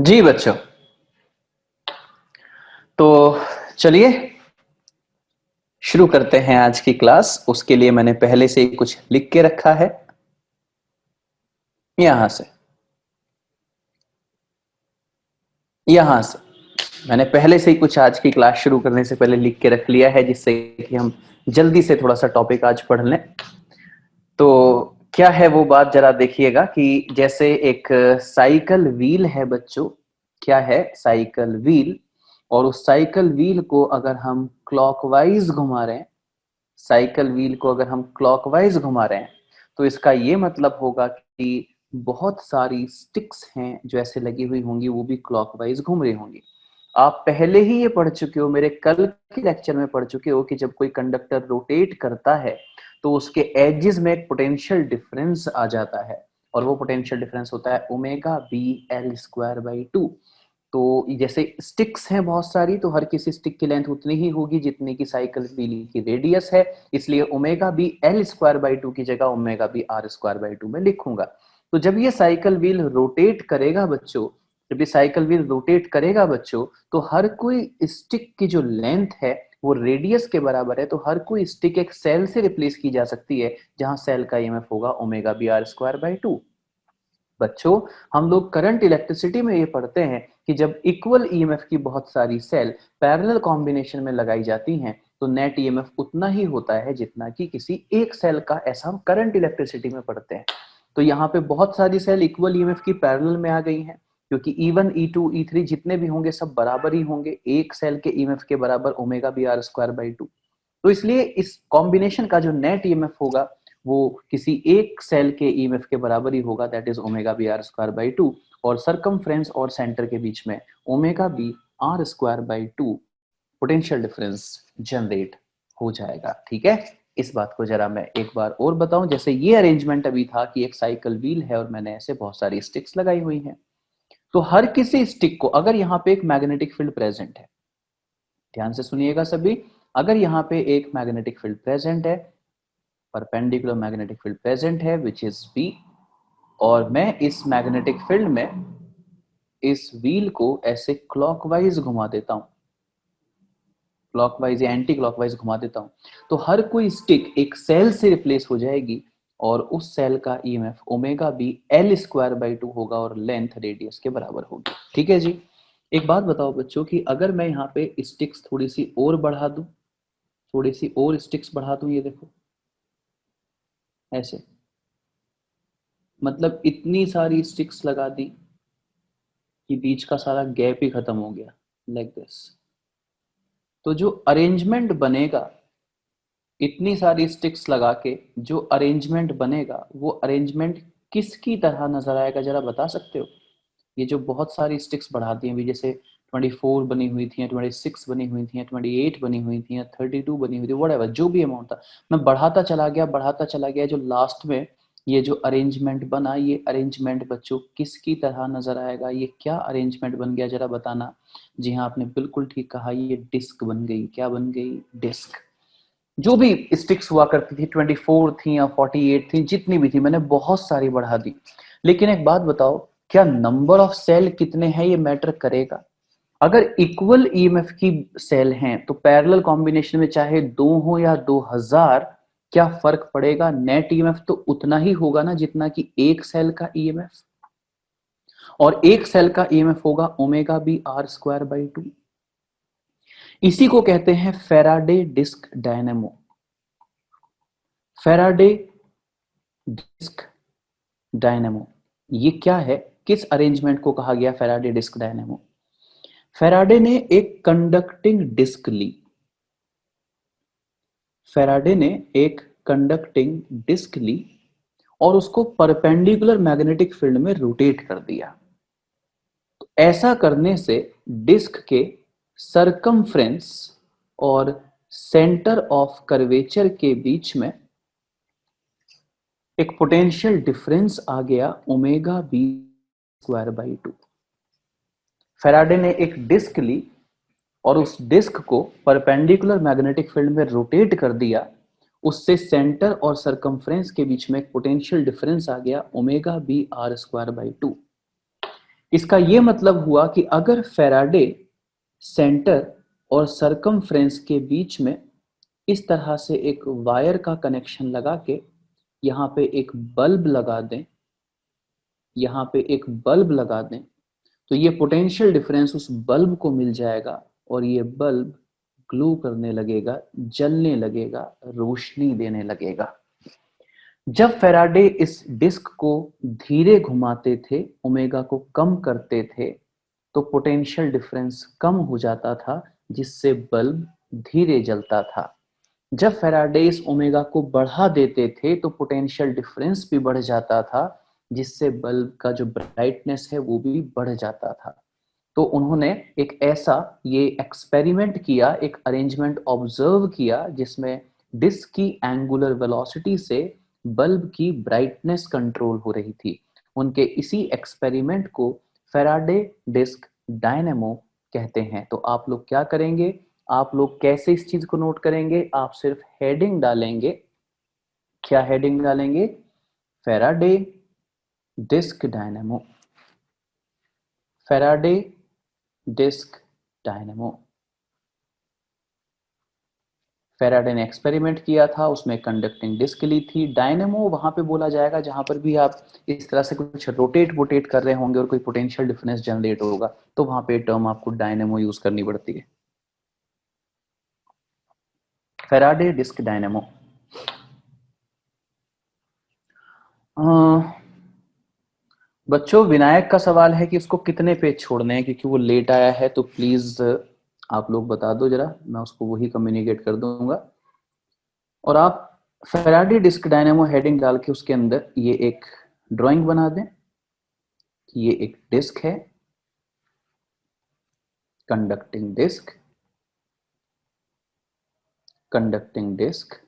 जी बच्चों, तो चलिए शुरू करते हैं आज की क्लास। उसके लिए मैंने पहले से ही कुछ लिख के रखा है। यहां से मैंने पहले से ही कुछ आज की क्लास शुरू करने से पहले लिख के रख लिया है, जिससे कि हम जल्दी से थोड़ा सा टॉपिक आज पढ़ लें। तो क्या है वो बात, जरा देखिएगा कि जैसे एक साइकिल व्हील है बच्चों। क्या है? Cycle wheel. और उस साइकिल व्हील को अगर हम क्लॉकवाइज घुमा रहे हैं, साइकिल व्हील को अगर हम क्लॉकवाइज घुमा रहे हैं, तो इसका ये मतलब होगा कि बहुत सारी स्टिक्स हैं जो ऐसे लगी हुई होंगी, वो भी क्लॉकवाइज घूम रही होंगी। आप पहले ही ये पढ़ चुके हो, मेरे कल के लेक्चर में पढ़ चुके हो कि जब कोई कंडक्टर रोटेट करता है तो उसके एजेस में एक पोटेंशियल डिफरेंस आ जाता है, और वो पोटेंशियल डिफरेंस होता है omega B L square by two. तो जैसे स्टिक्स हैं बहुत सारी, तो हर किसी स्टिक की लेंथ उतनी ही होगी जितनी की साइकिल व्हील की रेडियस है। इसलिए omega B L square by two की जगह omega B R square by two में लिखूंगा। तो जब ये साइकिल व्हील रोटेट करेगा बच्चों, जब ये साइकिल व्हील रोटेट करेगा बच्चों, तो हर कोई स्टिक की जो लेंथ है वो रेडियस के बराबर है। तो हर कोई स्टिक एक सेल से रिप्लेस की जा सकती है, जहां सेल का ईएमएफ होगा omega B R square by two. बच्चों, हम लोग करंट इलेक्ट्रिसिटी में ये पढ़ते हैं कि जब इक्वल ईएमएफ की बहुत सारी सेल पैरेलल कॉम्बिनेशन में लगाई जाती हैं, तो नेट ईएमएफ उतना ही होता है जितना कि किसी एक सेल का। ऐसा हम करंट इलेक्ट्रिसिटी में पढ़ते हैं। तो यहाँ पे बहुत सारी सेल इक्वल ईएमएफ की पैरेलल में आ गई हैं, क्योंकि E1 E2 E3 जितने भी होंगे सब बराबर ही होंगे, एक सेल के ईएमएफ के बराबर omega B R square by two. तो इसलिए इस कॉम्बिनेशन का जो नेट ईएमएफ होगा वो किसी एक सेल के ईएमएफ के बराबर ही होगा, that is omega B R square by two. और सरकमफ्रेंस और सेंटर के बीच में omega B R square by two potential difference generate हो जाएगा। ठीक है, इस बात को जरा मैं एक बार और बताऊं। जैसे ये अरेंजमेंट अभी था कि एक साइकिल व्हील है और मैंने ऐसे बहुत सारी स्टिक्स लगाई हुई हैं। तो हर किसी स्टिक को, अगर यहाँ पे एक मैग्नेटिक फील्ड प्रेजेंट है, ध्यान से सुनिएगा सभी, अगर यहाँ पे एक मैग्नेटिक फील्ड प्रेजेंट है, परपेंडिकुलर मैग्नेटिक फील्ड प्रेजेंट है विच इज बी, और मैं इस मैग्नेटिक फील्ड में इस व्हील को ऐसे क्लॉकवाइज घुमा देता हूं, क्लॉकवाइज या एंटी क्लॉकवाइज घुमा देता हूं, तो हर कोई स्टिक एक सेल से रिप्लेस हो जाएगी, और उस सेल का EMF omega B L square by two होगा और लेंथ रेडियस के बराबर होगी। ठीक है जी। एक बात बताओ बच्चों कि अगर मैं यहाँ पे स्टिक्स थोड़ी सी और बढ़ा दूं, थोड़ी सी और स्टिक्स बढ़ा दूं, ये देखो ऐसे, मतलब इतनी सारी स्टिक्स लगा दी कि बीच का सारा गैप ही खत्म हो गया, लाइक दिस। तो जो अरेंजमेंट बनेगा, इतनी सारी स्टिक्स लगा के जो अरेंजमेंट बनेगा, वो अरेंजमेंट किसकी तरह नजर आएगा, जरा बता सकते हो? ये जो बहुत सारी स्टिक्स बढ़ा दी हैं, जैसे 24 बनी हुई थी, 26 बनी हुई थी, 28 बनी हुई थी, 32 बनी हुई थी, वट जो भी अमाउंट था, मैं बढ़ाता चला गया, जो लास्ट में ये जो अरेंजमेंट बना, ये अरेंजमेंट बच्चों किसकी तरह नजर आएगा? ये क्या अरेंजमेंट बन गया, जरा बताना। जी हाँ, आपने बिल्कुल ठीक कहा, ये डिस्क बन गई। क्या बन गई? डिस्क। जो भी स्टिक्स हुआ करती थी, 24 थी या 48 थी, जितनी भी थी, मैंने बहुत सारी बढ़ा दी। लेकिन एक बात बताओ, क्या नंबर ऑफ सेल कितने हैं ये मैटर करेगा? अगर इक्वल ईएमएफ की सेल हैं तो पैरेलल कॉम्बिनेशन में चाहे 2 हो या 2000, क्या फर्क पड़ेगा? नेट ईएमएफ तो उतना ही होगा ना जितना कि एक सेल का ईएमएफ, और एक सेल का ईएमएफ होगा omega B R square by two. इसी को कहते हैं Faraday disc dynamo. Faraday disc dynamo, ये क्या है? किस अरेंजमेंट को कहा गया फेराडे डिस्क डायनेमो? फेराडे ने एक कंडक्टिंग डिस्क ली, फेराडे ने एक कंडक्टिंग डिस्क ली और उसको परपेंडिकुलर मैग्नेटिक फील्ड में रोटेट कर दिया। तो ऐसा करने से डिस्क के सरकमफ्रेंस और सेंटर ऑफ कर्वेचर के बीच में एक पोटेंशियल डिफरेंस आ गया omega B square by two. Faraday ने एक डिस्क ली और उस डिस्क को परपेंडिकुलर मैग्नेटिक फील्ड में रोटेट कर दिया, उससे सेंटर और सरकमफ्रेंस के बीच में एक पोटेंशियल डिफरेंस आ गया omega B R square by two. इसका यह मतलब हुआ कि अगर फैराडे सेंटर और सरकमफ्रेंस के बीच में इस तरह से एक वायर का कनेक्शन लगा के यहाँ पे एक बल्ब लगा दें, यहाँ पे एक बल्ब लगा दें, तो ये पोटेंशियल डिफरेंस उस बल्ब को मिल जाएगा और ये बल्ब ग्लो करने लगेगा, जलने लगेगा, रोशनी देने लगेगा। जब फैराडे इस डिस्क को धीरे घुमाते थे, ओमेगा को कम करते थे, तो पोटेंशियल डिफरेंस कम हो जाता था, जिससे बल्ब धीरे जलता था। जब फैराडे इस ओमेगा को बढ़ा देते थे तो पोटेंशियल डिफरेंस भी बढ़ जाता था, जिससे बल्ब का जो ब्राइटनेस है वो भी बढ़ जाता था। तो उन्होंने एक ऐसा ये एक्सपेरिमेंट किया, एक अरेंजमेंट ऑब्जर्व किया जिसमें डिस्क की एंगुलर वेलोसिटी से बल्ब की ब्राइटनेस कंट्रोल हो रही थी। उनके इसी एक्सपेरिमेंट को फैराडे डिस्क डायनेमो कहते हैं। तो आप लोग क्या करेंगे, आप लोग कैसे इस चीज को नोट करेंगे, आप सिर्फ हेडिंग डालेंगे। क्या हेडिंग डालेंगे? Faraday disc dynamo, Faraday disc dynamo. Faraday ने एक्सपेरिमेंट किया था, उसमें कंडक्टिंग डिस्क ली थी। डायनेमो वहां पे बोला जाएगा जहां पर भी आप इस तरह से कुछ रोटेट वोटेट कर रहे होंगे और कोई पोटेंशियल डिफरेंस जनरेट होगा, तो वहां पे टर्म आपको डायनेमो यूज करनी पड़ती है। Faraday disc dynamo. बच्चों, विनायक का सवाल है कि उसको कितने पेज छोड़ने हैं, क्योंकि वो लेट आया है, तो प्लीज आप लोग बता दो जरा, मैं उसको वही कम्युनिकेट कर दूंगा। और आप फैराडे डिस्क डायनेमो हेडिंग डाल के उसके अंदर ये एक ड्राइंग बना दें कि ये एक डिस्क है, conducting disc, conducting disc.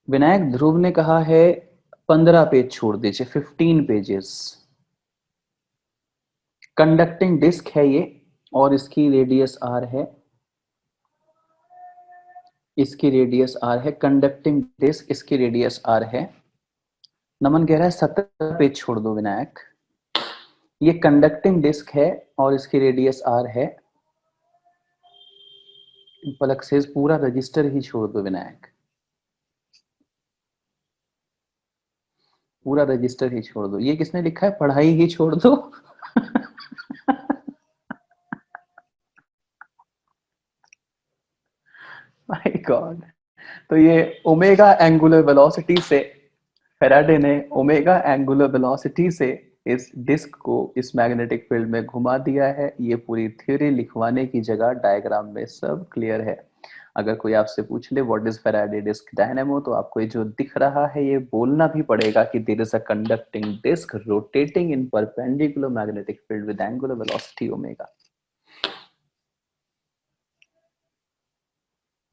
Vinayak Dhruv ने कहा है 15 पेज छोड़ दीजिए, 15 पेजेस। कंडक्टिंग डिस्क है ये, और इसकी रेडियस आर है, इसकी रेडियस आर है। कंडक्टिंग डिस्क, इसकी रेडियस आर है। नमन कह रहा है 17 पेज छोड़ दो विनायक। ये कंडक्टिंग डिस्क है और इसकी रेडियस आर है। पलक से पूरा रजिस्टर ही छोड़ दो विनायक, पूरा रजिस्टर ही छोड़ दो। ये किसने लिखा है, पढ़ाई ही छोड़ दो? My God. तो ये ओमेगा एंगुलर वेलोसिटी से, फैराडे ने ओमेगा एंगुलर वेलोसिटी से इस डिस्क को इस मैग्नेटिक फील्ड में घुमा दिया है। ये पूरी थ्योरी लिखवाने की जगह डायग्राम में सब क्लियर है। अगर कोई आपसे पूछ ले what is Faraday disc dynamo, तो आपको ये जो दिख रहा है ये बोलना भी पड़ेगा कि there is a conducting disc rotating in perpendicular magnetic field with angular velocity omega.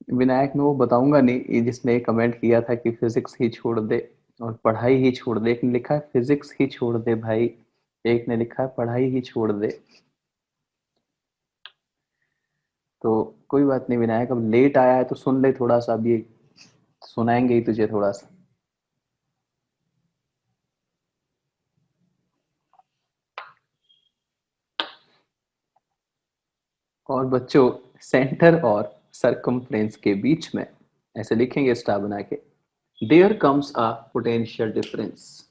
Vinayak में वो बताऊंगा नहीं, ये जिसने कमेंट किया था कि फिजिक्स ही छोड़ दे और पढ़ाई ही छोड़ दे। एक ने लिखा है फिजिक्स ही छोड़ दे भाई, एक ने लिखा है पढ़ाई ही छोड़ दे। तो कोई बात नहीं विनायक, अब लेट आया है तो सुन ले थोड़ा सा, अभी सुनाएंगे ही तुझे थोड़ा सा। और बच्चों, सेंटर और सरकमफ्रेंस के बीच में ऐसे लिखेंगे स्टार बना के, there comes a potential difference,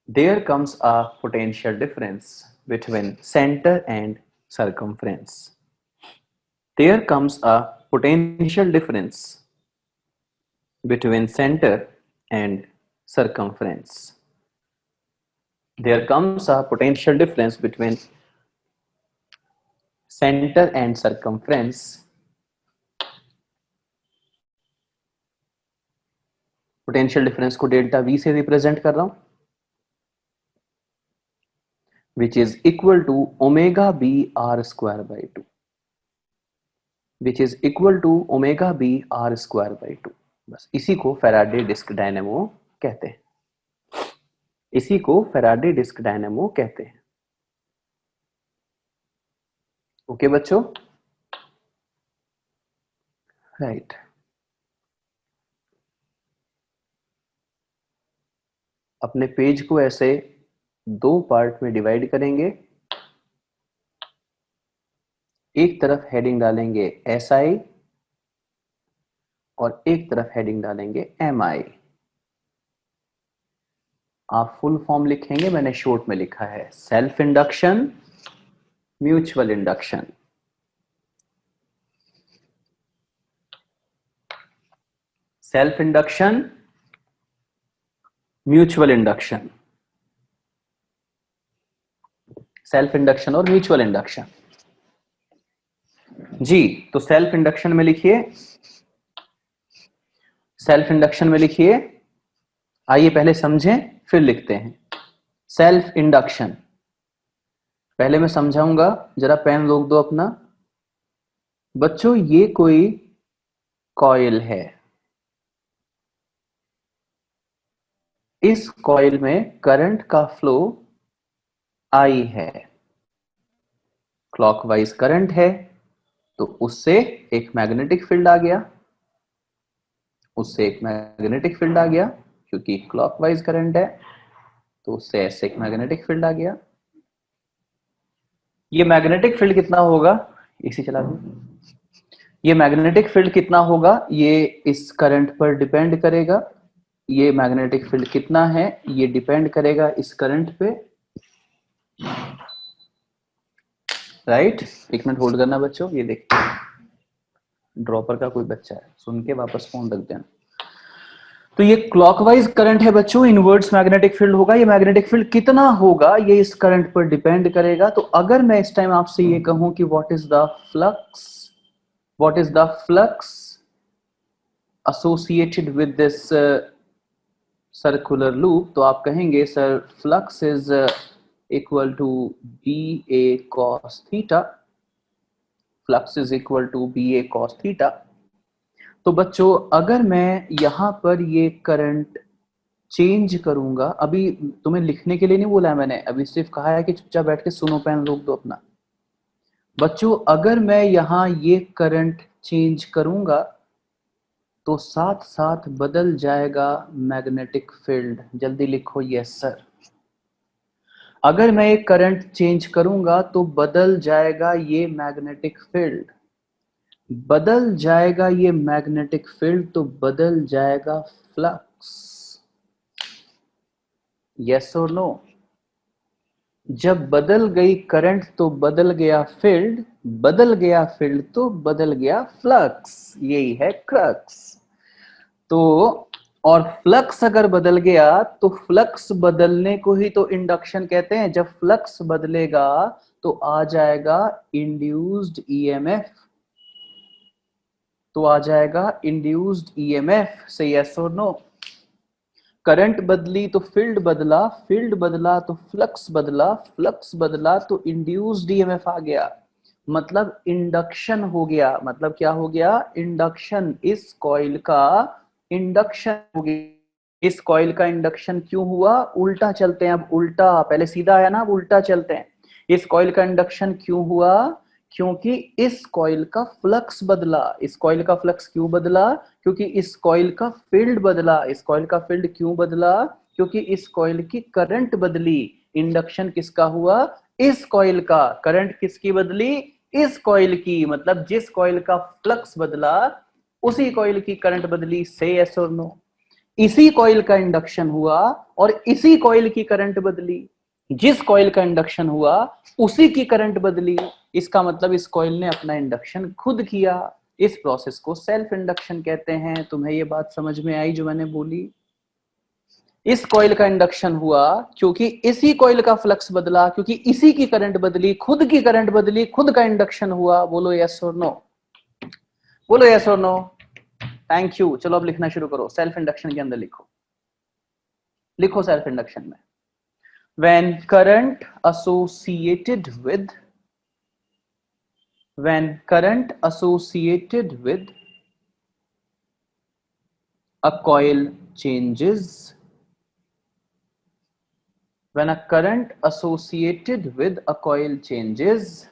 there comes a potential difference between center and circumference. There comes a potential difference between center and circumference. There comes a potential difference between center and circumference. Potential difference को delta we से represent कर रहा हूं, which is equal to omega b r square by 2, which is equal to omega b r square by 2। बस इसी को Faraday disc dynamo कहते हैं, इसी को फैराडे डिस्क डायनेमो कहते हैं। ओके बच्चों, राइट। अपने पेज को ऐसे दो पार्ट में डिवाइड करेंगे। एक तरफ हेडिंग डालेंगे SI और एक तरफ हेडिंग डालेंगे MI। आप फुल फॉर्म लिखेंगे, मैंने शॉर्ट में लिखा है self induction, mutual induction. Self induction, mutual induction, self induction और म्यूचुअल इंडक्शन। जी, तो सेल्फ इंडक्शन में लिखिए, सेल्फ इंडक्शन में लिखिए। आइए पहले समझें फिर लिखते हैं। सेल्फ इंडक्शन पहले मैं समझाऊंगा, जरा पेन रोक दो अपना। बच्चों ये कोई कॉइल है, इस कॉइल में करंट का फ्लो I है, क्लॉकवाइज करंट है, तो उससे एक मैग्नेटिक फील्ड आ गया, उससे एक मैग्नेटिक फील्ड आ गया, क्योंकि क्लॉकवाइज करंट है तो उससे ऐसे एक मैग्नेटिक फील्ड आ गया। ये मैग्नेटिक फील्ड कितना होगा, इसी चला दो। ये मैग्नेटिक फील्ड कितना होगा ये इस करंट पर डिपेंड करेगा। ये मैग्नेटिक फील्ड कितना है ये डिपेंड करेगा इस करंट पे, राइट। एक मिनट होल्ड करना बच्चों, ये देखते हैं ड्रॉपर का कोई बच्चा है, सुन के वापस फोन रख देना। तो ये क्लॉकवाइज करंट है बच्चों, इनवर्ड्स मैग्नेटिक फील्ड होगा। ये मैग्नेटिक फील्ड कितना होगा ये इस करंट पर डिपेंड करेगा। तो अगर मैं इस टाइम आपसे ये कहूं कि what is the flux, what is the flux associated with this circular loop, तो आप कहेंगे sir flux is equal to BA cos theta, flux is equal to BA cos theta. तो बच्चों अगर मैं यहां पर ये करंट चेंज करूंगा, अभी तुम्हें लिखने के लिए नहीं बोला है मैंने, अभी सिर्फ कहा है कि चुपचाप बैठ के सुनो, पेन रोक दो अपना। बच्चों अगर मैं यहां ये करंट चेंज करूंगा तो साथ साथ बदल जाएगा मैग्नेटिक फील्ड। जल्दी लिखो यस सर। अगर मैं एक करंट चेंज करूंगा तो बदल जाएगा ये मैग्नेटिक फील्ड, बदल जाएगा ये मैग्नेटिक फील्ड तो बदल जाएगा फ्लक्स। यस और नो। जब बदल गई करंट तो बदल गया फील्ड, बदल गया फील्ड तो बदल गया फ्लक्स, यही है क्रक्स। तो और फ्लक्स अगर बदल गया तो फ्लक्स बदलने को ही तो इंडक्शन कहते हैं। जब फ्लक्स बदलेगा तो आ जाएगा इंड्यूस्ड ईएमएफ, तो आ जाएगा इंड्यूस्ड ईएमएफ से यस और नो। करंट बदली तो फील्ड बदला, फील्ड बदला तो फ्लक्स बदला, फ्लक्स बदला तो इंड्यूस्ड ईएमएफ आ गया, मतलब इंडक्शन हो गया। मतलब क्या हो गया, इंडक्शन। इस कॉइल का इंडक्शन हो गया। इस कॉइल का इंडक्शन क्यों हुआ, उल्टा चलते हैं अब, उल्टा, पहले सीधा आया ना, अब उल्टा चलते हैं। इस कॉइल का इंडक्शन क्यों हुआ, क्योंकि इस कॉइल का फ्लक्स बदला। इस कॉइल का फ्लक्स क्यों बदला, क्योंकि इस कॉइल का फील्ड बदला। इस कॉइल का फील्ड क्यों बदला, क्योंकि इस कॉइल की करंट बदली। इंडक्शन किसका हुआ, इस कॉइल का। करंट किसकी बदली, इस कॉइल की। मतलब जिस कॉइल का फ्लक्स बदला उसी कॉइल की करंट बदली। से यस और नो। इसी कॉइल का इंडक्शन हुआ और इसी कॉइल की करंट बदली। जिस कॉइल का इंडक्शन हुआ उसी की करंट बदली। इसका मतलब इस कॉइल ने अपना इंडक्शन खुद किया। इस प्रोसेस को सेल्फ इंडक्शन कहते हैं। तुम्हें ये बात समझ में आई जो मैंने बोली। इस कॉइल का इंडक्शन हुआ क्योंकि इसी कॉइल का फ्लक्स बदला, क्योंकि इसी की करंट बदली, खुद की करंट बदली, खुद का इंडक्शन हुआ। बोलो यस और नो, बोलो यस और नो। Thank you. चलो अब लिखना शुरू करो। सेल्फ इंडक्शन के अंदर लिखो, लिखो सेल्फ इंडक्शन में। when current associated with when current associated with a coil changes, when a current associated with a coil changes,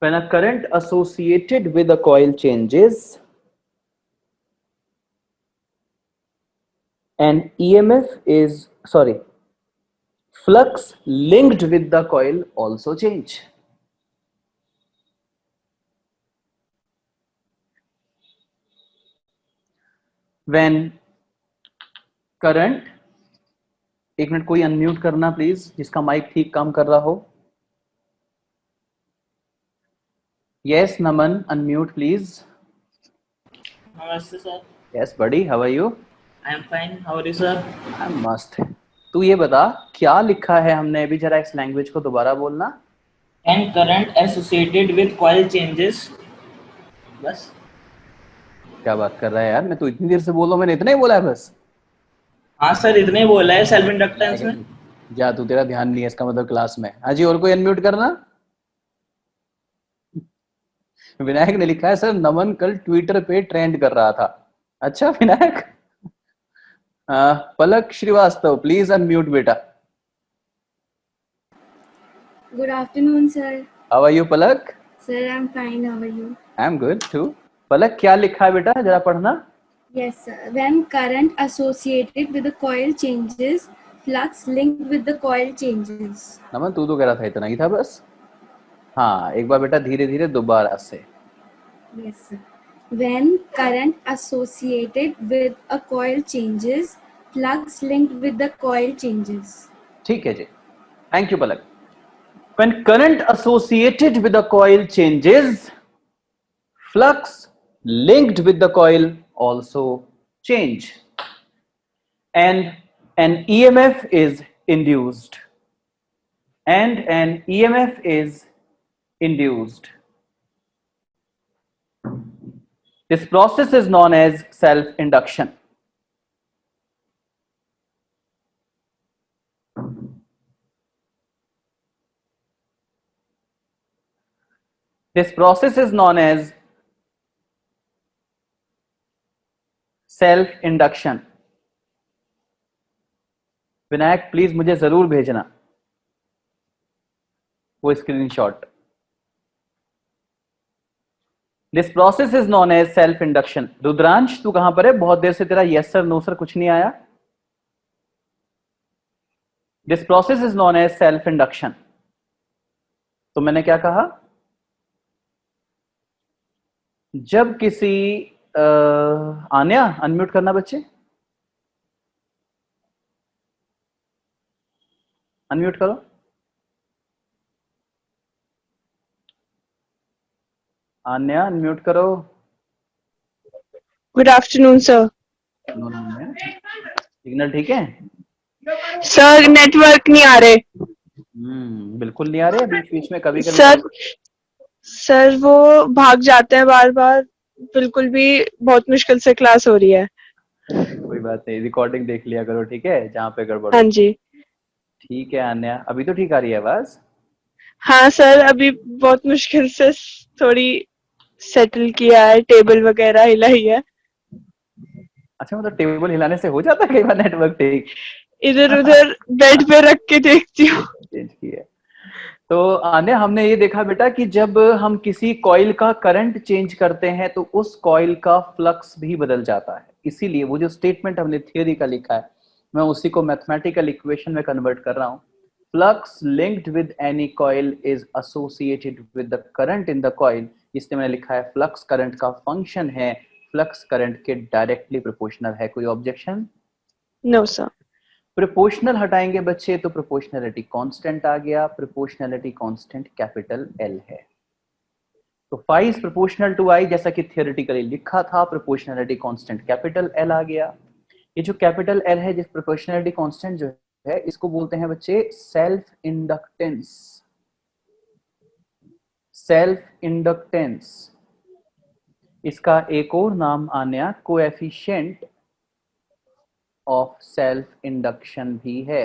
when a current associated with a coil changes, An EMF is, sorry, flux linked with the coil also change. When current, एक minute कोई unmute करना please, जिसका mic ठीक काम कर रहा हो. Yes, Naman, unmute please. Namaste, sir. Yes, buddy, how are you? I am fine. How are you, sir? I'm must. तू ये बता क्या लिखा है हमने अभी, जरा इस लैंग्वेज को दोबारा बोलना. And current associated with coil changes. बस. क्या बात कर रहा है यार, मैं तो इतनी देर से बोल रहा हूँ, मैंने इतना ही बोला है बस. हाँ सर, इतने ही बोला है सेल्फ इंडक्टेंस में. जा तू, तेरा ध्यान नहीं है इसका मतलब क्लास में. हाँ जी, और कोई अनम्यूट करना. विनायक ने लिखा है सर नमन कल ट्विटर पे ट्रेंड कर रहा था. अच्छा विनायक. पलक श्रीवास्तव प्लीज अनम्यूट बेटा. Good afternoon, sir. How are you Palak? Sir, I'm fine. How are you? I am good too. Palak क्या लिखा है बेटा, जरा पढ़ना. Yes, sir. When current associated with the coil changes, flux linked with the coil changes. नमन तू तो कह रहा था इतना ही था बस. हाँ एक बार बेटा धीरे धीरे दोबारा से. Yes, sir. When current associated with a coil changes, flux linked with the coil changes. ठीक है जी, thank you Palak. When current associated with the coil changes, flux linked with the coil also change, and an EMF is induced. And an EMF is induced. This process is known as self-induction. This process is known as self-induction. Vinayak please मुझे जरूर भेजना वो screenshot. This process is known as self-induction. Rudransh तू कहां पर है, बहुत देर से तेरा yes sir no sir कुछ नहीं आया. This process is known as self-induction. तो मैंने क्या कहा, जब किसी आन्या अनम्यूट करना बच्चे, अनम्यूट करो. आन्या अनम्यूट करो. Good afternoon sir. सिग्नल ठीक है सर? नेटवर्क नहीं आ रहे. बिल्कुल नहीं आ रहे, बीच बीच में कभी कभी सर वो भाग जाते हैं बार बार. बिल्कुल भी बहुत मुश्किल से क्लास हो रही है. कोई बात नहीं, रिकॉर्डिंग देख लिया करो ठीक है, जहाँ पे गड़बड़. हाँ जी. ठीक है आन्या, अभी तो ठीक आ रही है आवाज. हाँ सर, अभी बहुत मुश्किल से थोड़ी सेटल किया है, टेबल वगैरह हिलाई है. अच्छा मतलब टेबल हिलाने से हो जाता है कई बार नेटवर्क ठीक. इधर उधर बेड पे रख के देखती हूँ. चेंज किया. तो आन्या हमने ये देखा बेटा कि जब हम किसी कॉइल का करंट चेंज करते हैं तो उस कॉइल का फ्लक्स भी बदल जाता है. इसीलिए वो जो स्टेटमेंट हमने थियोरी का लिखा है मैं उसी को मैथमेटिकल इक्वेशन में कन्वर्ट कर रहा हूँ. Flux linked with any coil is associated with the current in the coil. इसलिए मैंने लिखा है फ्लक्स करंट का फंक्शन है, फ्लक्स करंट के डायरेक्टली प्रोपोर्शनल है. कोई ऑब्जेक्शन? No sir. प्रोपोर्शनल हटाएंगे बच्चे तो प्रोपोर्शनलिटी कांस्टेंट आ गया. प्रोपोर्शनलिटी कांस्टेंट कैपिटल एल है. तो फाई इज प्रोपोर्शनल टू आई, जैसा कि थियोरेटिकली लिखा था. प्रोपोर्शनलिटी कांस्टेंट कैपिटल एल आ गया. ये जो कैपिटल एल है, जिस प्रोपोर्शनलिटी कांस्टेंट जो है, इसको बोलते हैं बच्चे सेल्फ इंडक्टेंस. Self inductance. इसका एक और नाम Anya coefficient of self induction भी है.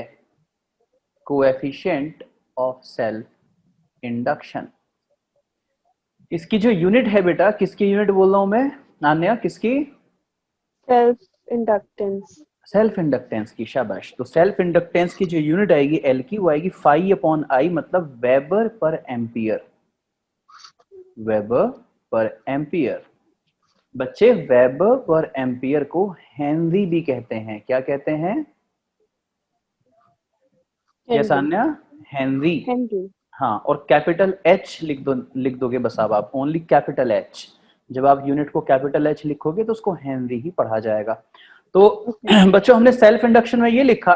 Coefficient of self induction. इसकी जो यूनिट है बेटा, किसकी यूनिट बोल रहा हूं मैं आन्या, किसकी? Self inductance. सेल्फ इंडक्टेंस की, शाबाश. तो सेल्फ इंडक्टेंस की जो यूनिट आएगी एल की, वो आएगी फाई अपॉन आई, मतलब weber per ampere. Weber per ampere. बच्चे वेबर और एम्पियर को हेनरी भी कहते हैं। क्या कहते हैं? Yes henry. Anya, henry. Henry. हाँ, और कैपिटल एच लिख दोगे बस अब आप, ओनली कैपिटल एच। जब आप यूनिट को कैपिटल एच लिखोगे तो उसको हेनरी ही पढ़ा जाएगा। तो ओके। बच्चों हमने सेल्फ इंडक्शन में ये लिखा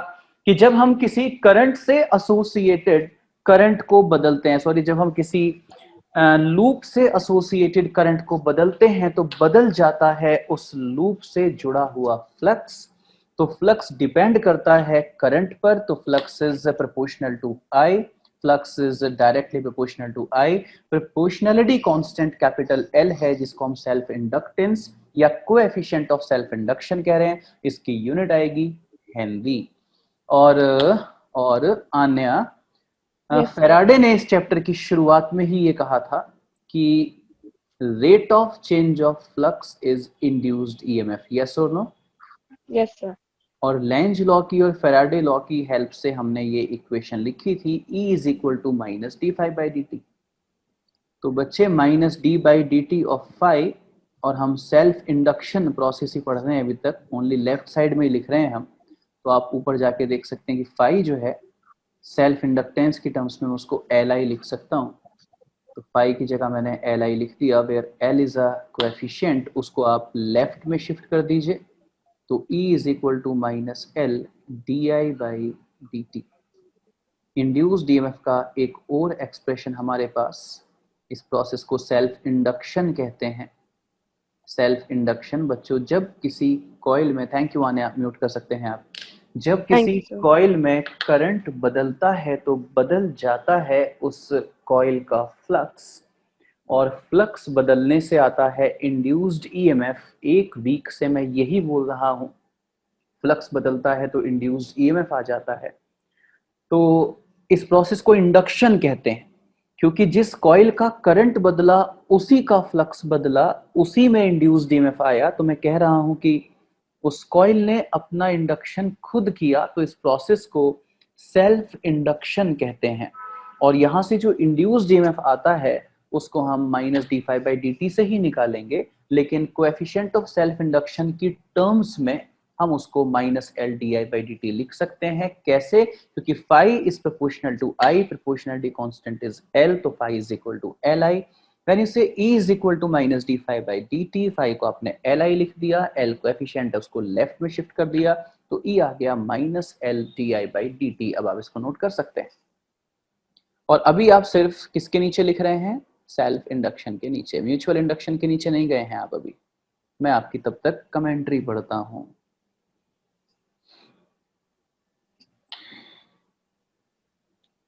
कि जब हम किसी करंट से एसोसिएटेड करंट को बदलते हैं, सॉरी, जब हम किसी लूप से एसोसिएटेड करंट को बदलते हैं तो बदल जाता है उस लूप से जुड़ा हुआ फ्लक्स। तो फ्लक्स डिपेंड करता है करंट पर, तो flux is proportional to I, flux is directly proportional to I. Proportionality constant capital L है, जिसको हम सेल्फ इंडक्टेंस या कोएफिशिएंट ऑफ सेल्फ इंडक्शन कह रहे हैं। इसकी यूनिट आएगी हेनरी। और आन्या, यस सर। फेराडे ने इस चैप्टर की शुरुआत में ही ये कहा था कि rate of change of flux is induced EMF. Yes और नो? Yes sir. और लेंज लॉ की और फेराडे लॉ की हेल्प से हमने ये इक्वेशन लिखी थी, E is equal to minus D phi by D t. तो बच्चे minus d by D t of phi, और हम सेल्फ इंडक्शन प्रोसेस ही पढ़ रहे हैं अभी तक, ओनली लेफ्ट साइड में ही लिख रहे हैं हम। तो आप ऊपर जाके देख सकते हैं कि फाई जो है सेल्फ इंडक्टेंस की टर्म्स में उसको एल आई लिख सकता हूँ। तो फाई की जगह मैंने एल आई लिख दिया, where L is a coefficient, उसको आप लेफ्ट में शिफ्ट कर दीजिए। तो E is equal to minus L D I by D t. Induced EMF का एक और एक्सप्रेशन हमारे पास, इस प्रोसेस को सेल्फ इंडक्शन कहते हैं। सेल्फ इंडक्शन बच्चों, जब किसी कॉइल में, थैंक यू आने, आप म्यूट कर सकते हैं आप, जब थैंक किसी यू सर। कॉइल में करंट बदलता है तो बदल जाता है उस कॉइल का फ्लक्स, और फ्लक्स बदलने से आता है इंड्यूस्ड ईएमएफ। एक वीक से मैं यही बोल रहा हूं, फ्लक्स बदलता है तो इंड्यूस्ड ईएमएफ आ जाता है। तो इस प्रोसेस को इंडक्शन कहते हैं, क्योंकि जिस कॉइल का करंट बदला उसी का फ्लक्स बदला, उसी में इंड्यूस्ड ईएमएफ आया। तो मैं कह रहा हूं कि उस कॉइल ने अपना इंडक्शन खुद किया, तो इस प्रोसेस को सेल्फ इंडक्शन कहते हैं। और यहां से जो इंड्यूस्ड ईएमएफ आता है उसको हम minus D phi by D T से ही निकालेंगे, लेकिन कोएफिशिएंट ऑफ सेल्फ इंडक्शन की टर्म्स में हम उसको minus L D I by D T लिख सकते हैं। कैसे? क्योंकि phi is proportional to I, proportionality constant is L, तो phi is equal to L I. When you say E is equal to minus D phi by D T, phi को आपने L I लिख दिया, L coefficient है उसको left में shift कर दिया, तो E आ गया minus L D I by D T. अब आप इसको नोट कर सकते हैं। और अभी आप सिर्फ किसके नीचे लिख रहे हैं? सेल्फ इंडक्शन के नीचे, म्यूचुअल इंडक्शन के नीचे नहीं गए हैं आप अभी। मैं आपकी तब तक कमेंट्री पढ़ता हूं।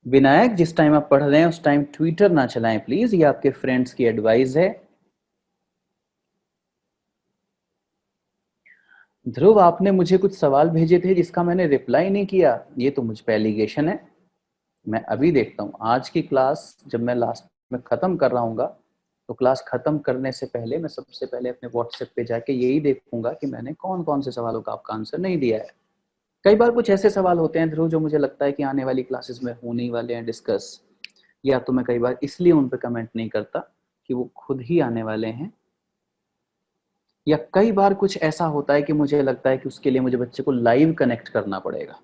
विनायक, जिस टाइम आप पढ़ रहे हैं उस टाइम ट्विटर ना चलाएं प्लीज, ये आपके फ्रेंड्स की एडवाइस है। ध्रुव, आपने मुझे कुछ सवाल भेजे थे जिसका मैंने रिप्लाई नहीं किया, ये तो मुझ पे एलिगेशन है। मैं अभी देखता हूँ आज की क्लास, जब मैं लास्ट में खत्म कर रहा हूँ, तो क्लास खत्म करने से पहले मैं सबसे पहले अपने व्हाट्सएप पे जाके यही देखूंगा कि मैंने कौन कौन से सवालों का आपका आंसर नहीं दिया है। कई बार कुछ ऐसे सवाल होते हैं ध्रुव जो मुझे लगता है कि आने वाली क्लासेस में होने ही वाले हैं डिस्कस, या तो मैं कई बार इसलिए उन पे कमेंट नहीं करता कि वो खुद ही आने वाले हैं, या कई बार कुछ ऐसा होता है कि मुझे लगता है कि उसके लिए मुझे बच्चे को लाइव कनेक्ट करना पड़ेगा।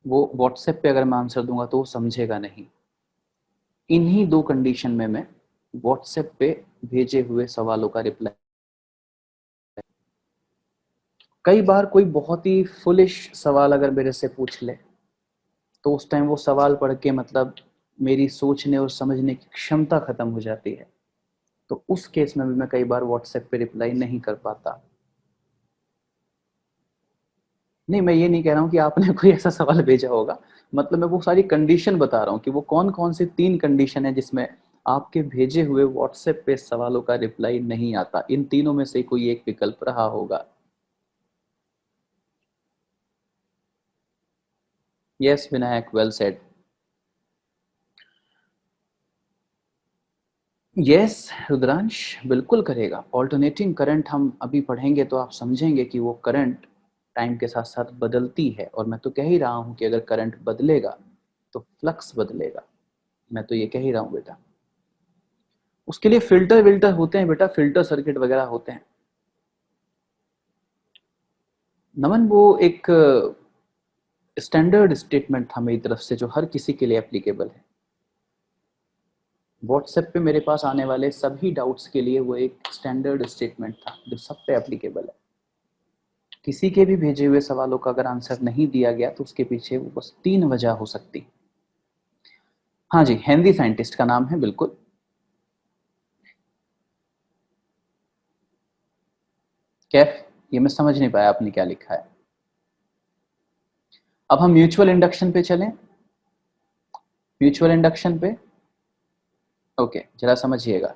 वो व्हाट्सएप पे अगर मैं आंसर दूंगा तो वो समझेगा नहीं। इन्हीं दो कंडीशन में मैं व्हाट्सएप पे भेजे हुए सवालों का रिप्लाई, कई बार कोई बहुत ही फुलिश सवाल अगर मेरे से पूछ ले तो उस टाइम वो सवाल पढ़ के मतलब मेरी सोचने और समझने की क्षमता खत्म हो जाती है, तो उस केस में भी मैं कई बार व्हाट्सएप पे रिप्लाई नहीं कर पाता। नहीं, मैं ये नहीं कह रहा हूँ कि आपने कोई ऐसा सवाल भेजा होगा, मतलब मैं वो सारी कंडीशन बता रहा हूँ कि वो कौन कौन सी 3 कंडीशन है जिसमें आपके भेजे हुए व्हाट्सएप पे सवालों का रिप्लाई नहीं आता। इन तीनों में से कोई एक विकल्प रहा होगा। Yes Vinayak, well said. Yes Rudransh, बिल्कुल करेगा। ऑल्टरनेटिंग करंट हम अभी पढ़ेंगे तो आप समझेंगे कि वो करंट टाइम के साथ साथ बदलती है, और मैं तो कह ही रहा हूं कि अगर करंट बदलेगा तो फ्लक्स बदलेगा। मैं तो ये कह ही रहा हूं बेटा। उसके लिए फिल्टर विल्टर होते हैं बेटा, फिल्टर सर्किट वगैरह होते हैं। नमन वो एक स्टैंडर्ड स्टेटमेंट था मेरी तरफ से जो हर किसी के लिए एप्लीकेबल है। व्हाट्सएप पे मेरे पास आने वाले सभी डाउट्स के लिए वो एक स्टैंडर्ड स्टेटमेंट था जो सब पे एप्लीकेबल है। किसी के भी भेजे हुए सवालों का अगर आंसर नहीं दिया गया तो उसके पीछे वो बस 3 वजह हो सकती। हाँ जी, हेनरी साइंटिस्ट का नाम है, बिल्कुल। कैफ, ये मैं समझ नहीं पाया आपने क्या लिखा है। अब हम म्यूचुअल इंडक्शन पे चलें। म्यूचुअल इंडक्शन पे ओके, जरा समझिएगा।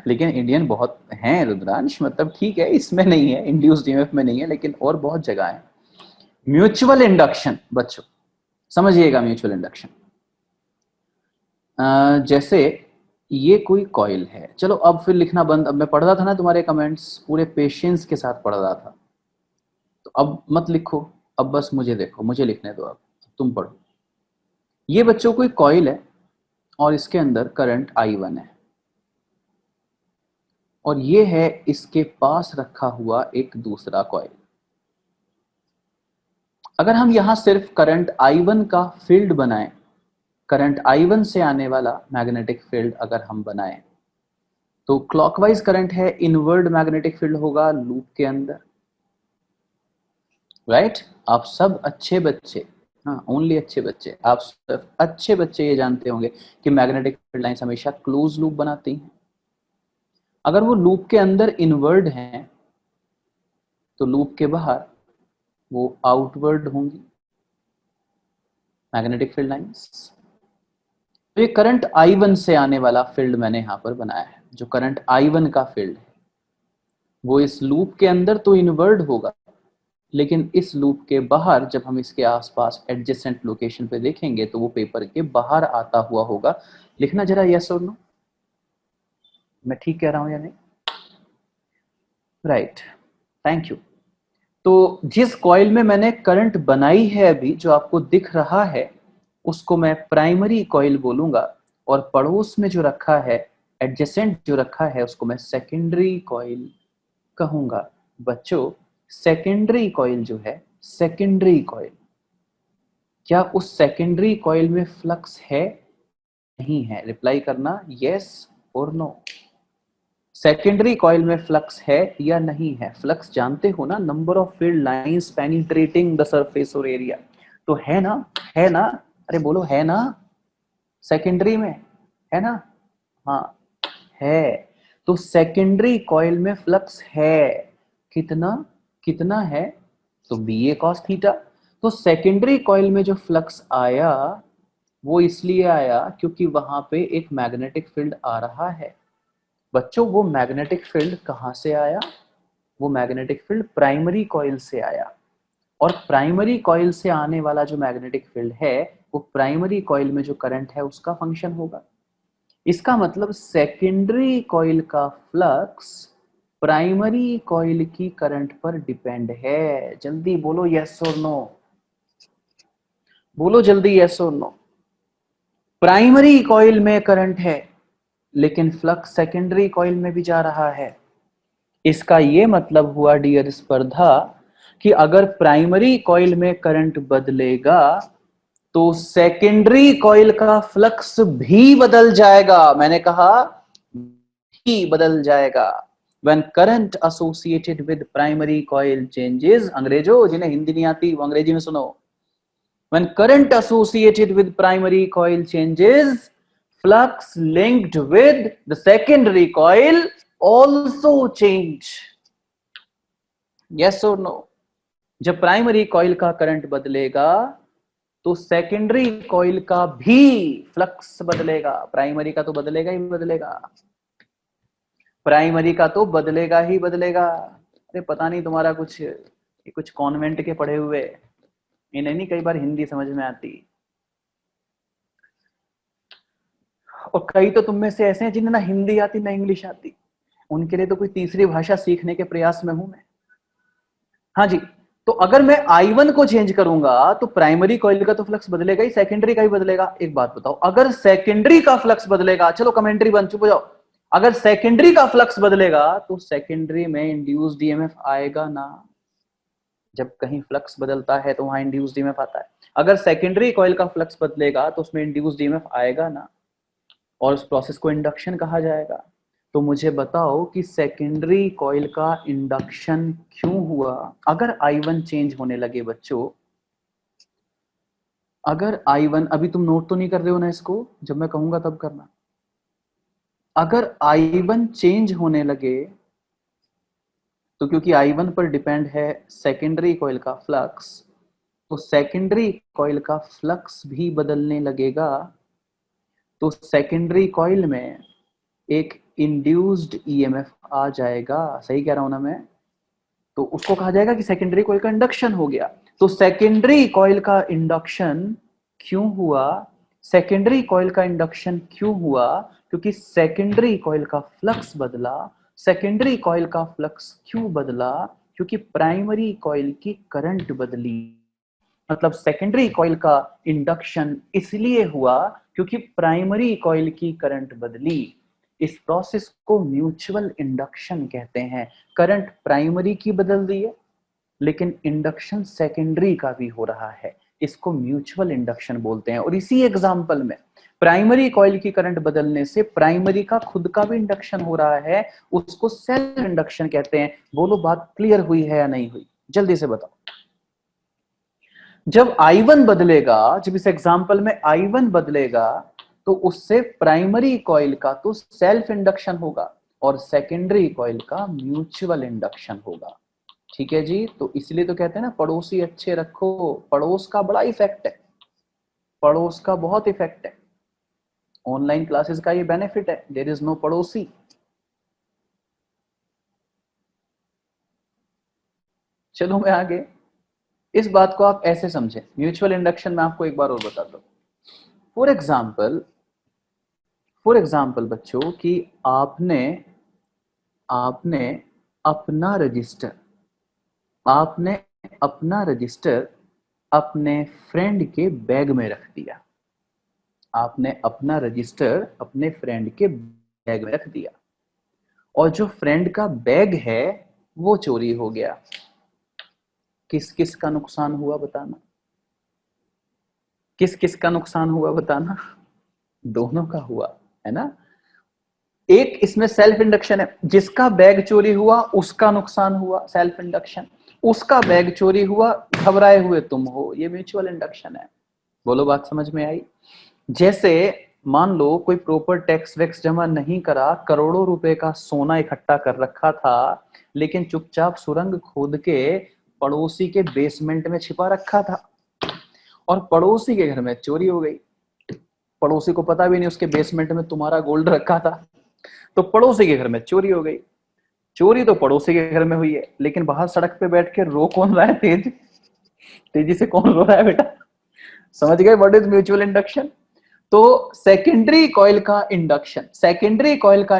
लेकिन इंडियन बहुत हैं रुद्रांश, मतलब ठीक है, इसमें नहीं है, इंड्यूस्ड ईएमएफ में नहीं है, लेकिन और बहुत जगह है। म्यूचुअल इंडक्शन बच्चों समझिएगा। म्यूचुअल इंडक्शन जैसे ये कोई कॉइल है, चलो अब फिर लिखना बंद। अब मैं पढ़ रहा था ना तुम्हारे कमेंट्स, पूरे पेशेंस के साथ पढ़ रहा था, तो अब मत लिखो, अब बस मुझे देखो, मुझे लिखने दो, अब तुम पढ़ो। ये बच्चों कोई कॉइल है और इसके अंदर करंट I1 है, और ये है इसके पास रखा हुआ एक दूसरा कॉइल। अगर हम यहां सिर्फ करंट I1 का फील्ड बनाएं, करंट I1 से आने वाला मैग्नेटिक फील्ड अगर हम बनाएं, तो क्लॉकवाइज करंट है, इनवर्ड मैग्नेटिक फील्ड होगा लूप के अंदर, राइट? आप सब अच्छे बच्चे, हाँ ओनली अच्छे बच्चे, आप सब अच्छे बच्चे ये जानते होंगे कि मैग्नेटिक फील्ड लाइंस हमेशा क्लोज लूप बनाती हैं। अगर वो लूप के अंदर इनवर्ड हैं तो लूप के बाहर वो आउटवर्ड होंगी मैग्नेटिक फील्ड लाइंस। तो ये करंट I1 से आने वाला फील्ड मैंने यहां पर बनाया है। जो करंट I1 का फील्ड है वो इस लूप के अंदर तो इनवर्ड होगा, लेकिन इस लूप के बाहर जब हम इसके आसपास एडजेसेंट लोकेशन पे देखेंगे तो वो पेपर के बाहर आता हुआ होगा। लिखना जरा यस और नो, मैं ठीक कह रहा हूं या नहीं? Right, thank you. तो जिस कॉइल में मैंने करंट बनाई है अभी, जो आपको दिख रहा है, उसको मैं प्राइमरी कॉइल बोलूंगा, और पड़ोस में जो रखा है, एडजेसेंट जो रखा है, उसको मैं सेकेंडरी कॉइल कहूंगा। बच्चों सेकेंडरी कॉइल जो है, सेकेंडरी कॉइल, क्या उस सेकेंडरी कॉइल में फ्लक्स है नहीं है? रिप्लाई करना यस और नो। सेकेंडरी कॉइल में फ्लक्स है या नहीं है? फ्लक्स जानते हो ना, number of field lines penetrating the surface और एरिया। तो है ना, है ना? अरे बोलो है ना? सेकेंडरी में है ना? हाँ है। तो सेकेंडरी कॉइल में फ्लक्स है, कितना कितना है? तो बी ए कॉस थीटा। तो सेकेंडरी कॉइल में जो फ्लक्स आया वो इसलिए आया क्योंकि वहां पे एक मैग्नेटिक फील्ड आ रहा है। बच्चों वो मैग्नेटिक फील्ड कहां से आया? वो मैग्नेटिक फील्ड प्राइमरी कॉइल से आया, और प्राइमरी कॉइल से आने वाला जो मैग्नेटिक फील्ड है वो प्राइमरी कॉइल में जो करंट है उसका फंक्शन होगा। इसका मतलब सेकेंडरी कॉइल का फ्लक्स प्राइमरी कॉइल की करंट पर डिपेंड है। जल्दी बोलो यस और नो, बोलो जल्दी यस और नो। प्राइमरी कॉइल में करंट है लेकिन फ्लक्स सेकेंडरी कॉइल में भी जा रहा है। इसका यह मतलब हुआ डियर स्पर्धा कि अगर प्राइमरी कॉइल में करंट बदलेगा तो सेकेंडरी कॉइल का फ्लक्स भी बदल जाएगा। मैंने कहा भी बदल जाएगा। When current associated with primary coil changes, अंग्रेजों जिन्हें हिंदी नहीं आती वो अंग्रेजी में सुनो। When current associated with primary coil changes, flux linked with the secondary coil also change. Yes or no? जब प्राइमरी कॉइल का करंट बदलेगा तो सेकेंडरी कॉइल का भी फ्लक्स बदलेगा। प्राइमरी का तो बदलेगा ही बदलेगा, प्राइमरी का तो बदलेगा ही बदलेगा। अरे पता नहीं तुम्हारा कुछ कॉन्वेंट के पढ़े हुए, इन्हें नहीं कई बार हिंदी समझ में आती, और कई तो तुम में से ऐसे हैं जिन्हें ना हिंदी आती ना इंग्लिश आती। उनके लिए तो कोई तीसरी भाषा सीखने के प्रयास में हूं मैं। हाँ जी, तो अगर मैं I1 को चेंज करूंगा तो प्राइमरी कॉइल का तो फ्लक्स बदलेगा ही, सेकेंडरी का ही बदलेगा। एक बात बताओ, अगर सेकेंडरी का फ्लक्स बदलेगा, चलो कमेंट्री बन, चुप हो जाओ, अगर सेकेंडरी का फ्लक्स बदलेगा तो सेकेंडरी में इंड्यूस्ड ईएमएफ आएगा ना? जब कहीं फ्लक्स बदलता है तो वहां इंड्यूस्ड ईएमएफ आता है। अगर सेकेंडरी कॉइल का फ्लक्स बदलेगा तो उसमें इंड्यूस्ड ईएमएफ आएगा ना, और उस प्रोसेस को इंडक्शन कहा जाएगा। तो मुझे बताओ कि सेकेंडरी कॉइल का इंडक्शन क्यों हुआ? अगर I1 चेंज होने लगे बच्चों, अगर I1, अभी तुम नोट तो नहीं कर रहे हो ना इसको, जब मैं कहूंगा तब करना। अगर I1 चेंज होने लगे तो क्योंकि I1 पर डिपेंड है सेकेंडरी कॉइल का फ्लक्स, तो सेकेंडरी कॉइल का फ्लक्स भी बदलने लगेगा। तो सेकेंडरी कॉइल में एक इंड्यूस्ड ईएमएफ आ जाएगा। सही कह रहा हूं ना मैं? तो उसको कहा जाएगा कि सेकेंडरी कॉइल का इंडक्शन हो गया। तो सेकेंडरी कॉइल का इंडक्शन क्यों हुआ? सेकेंडरी कॉइल का इंडक्शन क्यों हुआ? क्योंकि सेकेंडरी कॉइल का फ्लक्स बदला। सेकेंडरी कॉइल का फ्लक्स क्यों बदला? क्योंकि प्राइमरी कॉइल की करंट बदली। मतलब सेकेंडरी कॉइल का इंडक्शन इसलिए हुआ क्योंकि प्राइमरी कॉइल की करंट बदली। इस प्रोसेस को म्यूचुअल इंडक्शन कहते हैं। करंट प्राइमरी की बदल दी है, लेकिन इंडक्शन सेकेंडरी का भी हो रहा है। इसको म्यूचुअल इंडक्शन बोलते हैं। और इसी एग्जांपल में प्राइमरी कॉइल की करंट बदलने से प्राइमरी का खुद का भी इंडक्शन हो रहा है, उसको सेल्फ इंडक्शन कहते हैं। बोलो बात क्लियर हुई है या नहीं हुई? जल्दी से बताओ। जब I1 बदलेगा, जब इस एग्जांपल में I1 बदलेगा, तो उससे प्राइमरी कॉइल का तो सेल्फ इंडक्शन होगा और सेकेंडरी कॉइल का म्यूचुअल इंडक्शन होगा। ठीक है जी? तो इसलिए तो कहते हैं ना, पड़ोसी अच्छे रखो। पड़ोस का बड़ा इफेक्ट है, पड़ोस का बहुत इफेक्ट है। ऑनलाइन क्लासेस का ये बेनिफिट है, देयर इज नो पड़ोसी। चलो मैं आगे, इस बात को आप ऐसे समझें। म्यूचुअल इंडक्शन में आपको एक बार और बता दो। फॉर एग्जाम्पल बच्चों, कि आपने आपने अपना रजिस्टर आपने अपना रजिस्टर अपने फ्रेंड के बैग में रख दिया। आपने अपना रजिस्टर अपने फ्रेंड के बैग में रख दिया, और जो फ्रेंड का बैग है वो चोरी हो गया। किस किस का नुकसान हुआ बताना? किस किस का नुकसान हुआ बताना? दोनों का हुआ, है ना? एक इसमें सेल्फ इंडक्शन है, जिसका बैग चोरी हुआ उसका नुकसान हुआ, सेल्फ इंडक्शन। उसका बैग चोरी हुआ, घबराए हुए तुम हो, ये म्यूचुअल इंडक्शन है। बोलो बात समझ में आई? जैसे मान लो कोई प्रॉपर टैक्स वैक्स जमा नहीं करा, करोड़ों रुपए का सोना इकट्ठा कर रखा था, लेकिन चुपचाप सुरंग खोद के पड़ोसी के बेसमेंट में छिपा रखा था, और पड़ोसी के घर में चोरी हो गई। पड़ोसी को पता भी नहीं उसके बेसमेंट में तुम्हारा गोल्ड रखा था, तो पड़ोसी के घर में चोरी हो गई। चोरी तो पड़ोसी के घर में हुई है, लेकिन बाहर सड़क पे बैठ के रो कौन रहा है? तेजी से कौन रो रहा है बेटा? समझ गए व्हाट इज म्यूचुअल इंडक्शन? तो सेकेंडरी कॉइल का